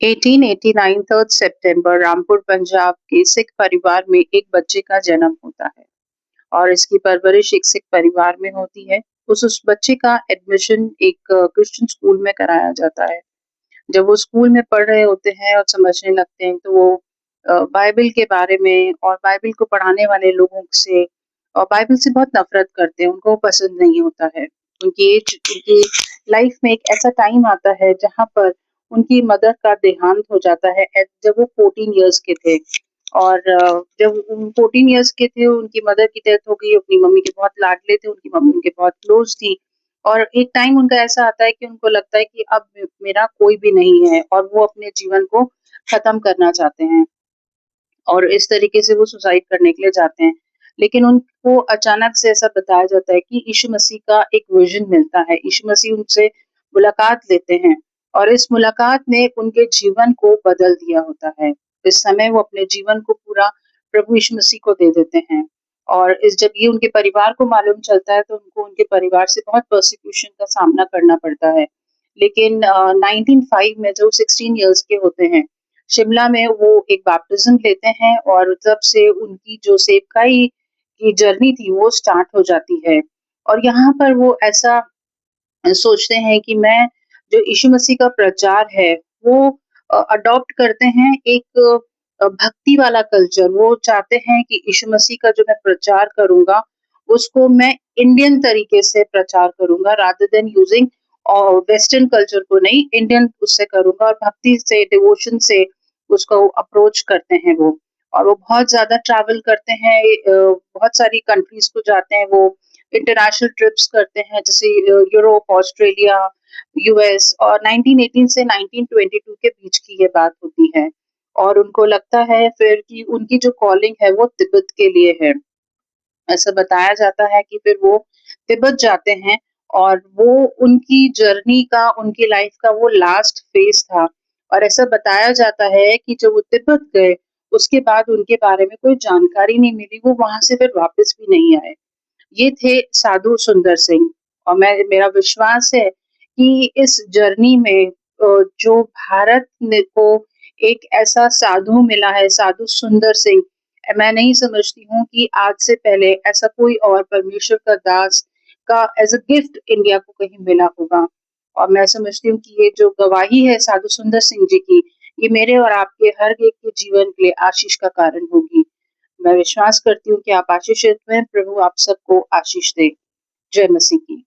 1889 3 सितंबर रामपुर पंजाब के सिख परिवार में एक बच्चे का जन्म होता है और इसकी परवरिश एक सिख परिवार में होती है। उस बच्चे का एडमिशन एक क्रिश्चियन स्कूल में कराया जाता है। जब वो स्कूल में पढ़ रहे होते हैं और समझने लगते हैं तो वो बाइबल के बारे में और बाइबल को पढ़ाने वाले लोगों से और बाइबल से बहुत नफरत करते हैं, उनको वो पसंद नहीं होता है। उनकी लाइफ में एक ऐसा टाइम आता है जहाँ पर उनकी मदर का देहांत हो जाता है जब वो 14 इयर्स के थे। और जब 14 इयर्स के थे उनकी मदर की डेथ हो गई, अपनी मम्मी के बहुत लाडले थे, उनकी मम्मी उनके बहुत क्लोज थी। और एक टाइम उनका ऐसा आता है कि उनको लगता है कि अब मेरा कोई भी नहीं है और वो अपने जीवन को खत्म करना चाहते हैं और इस तरीके से वो सुसाइड करने के लिए जाते हैं। लेकिन उनको अचानक से ऐसा बताया जाता है कि यीशु मसीह का एक विज़न मिलता है। यीशु मसीह उनसे मुलाकात लेते हैं और इस मुलाकात ने उनके जीवन को बदल दिया होता है। इस समय वो अपने जीवन को पूरा प्रभु यीशु मसीह को दे देते हैं। और इस जब ये उनके परिवार को मालूम चलता है तो उनको उनके परिवार से बहुत पर्सिक्यूशन का सामना करना पड़ता है। लेकिन 1905 में जो 16 इयर्स के होते हैं, शिमला में वो एक बैप्टिज्म लेते हैं और तब से उनकी जो सेवकाई की जर्नी थी वो स्टार्ट हो जाती है। और यहाँ पर वो ऐसा सोचते हैं कि मैं जो यीशु मसीह का प्रचार है वो अडॉप्ट करते हैं एक भक्ति वाला कल्चर। वो चाहते हैं कि यीशु मसीह का जो मैं प्रचार करूँगा उसको मैं इंडियन तरीके से प्रचार करूँगा rather than using western culture को नहीं, इंडियन उससे करूँगा और भक्ति से, डिवोशन से उसको अप्रोच करते हैं वो। और वो बहुत ज़्यादा ट्रैवल करते हैं, बहुत सारी कंट्रीज़ को जाते हैं वो, इंटरनेशनल ट्रिप्स करते हैं जैसे यूरोप, ऑस्ट्रेलिया, यूएस। और 1918 से 1922 के बीच की ये बात होती है। और उनको लगता है फिर कि उनकी जो कॉलिंग है वो तिब्बत के लिए है। ऐसा बताया जाता है कि फिर वो तिब्बत जाते हैं और वो उनकी जर्नी का, उनकी लाइफ का वो लास्ट फेज़ था। और ऐसा बताया जाता है कि जब वो तिब्बत गए, उसके बाद उनके बारे में कोई जानकारी नहीं मिली, वो वहाँ से फिर वापस भी नहीं आए। ये थे साधु सुंदर सिंह। और मेरा विश्वास है कि इस जर्नी में जो भारत ने को एक ऐसा साधु मिला है, साधु सुंदर सिंह। मैं नहीं समझती हूँ कि आज से पहले ऐसा कोई और परमेश्वर का दास का एज़ अ गिफ्ट इंडिया को कहीं मिला होगा। और मैं समझती हूँ कि ये जो गवाही है साधु सुंदर सिंह जी की, ये मेरे और आपके हर एक के जीवन के लिए आशीष का कारण होगी। मैं विश्वास करती हूँ कि आप आशीषित हैं, प्रभु आप सबको आशीष दे। जय मसीह की।